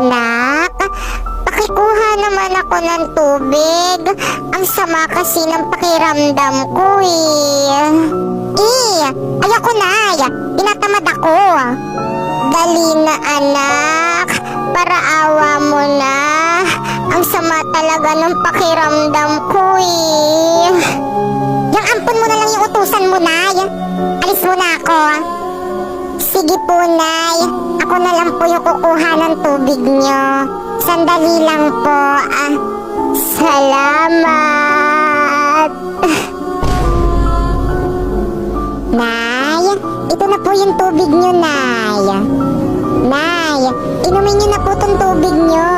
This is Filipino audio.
Anak, pakikuha naman ako ng tubig. Ang sama kasi ng pakiramdam ko ayoko na. Tinatamad ako. Dali na anak, para awa mo na. Ang sama talaga ng pakiramdam ko Yung ampon mo na lang yung utusan mo, Nay. Alis mo na ako. Sige po, Nay. Ako na lang po yung kukuha ng tubig nyo. Sandali lang po. Salamat. Nay, ito na po yung tubig nyo, Nay. Nay, inumin nyo na po tong tubig nyo.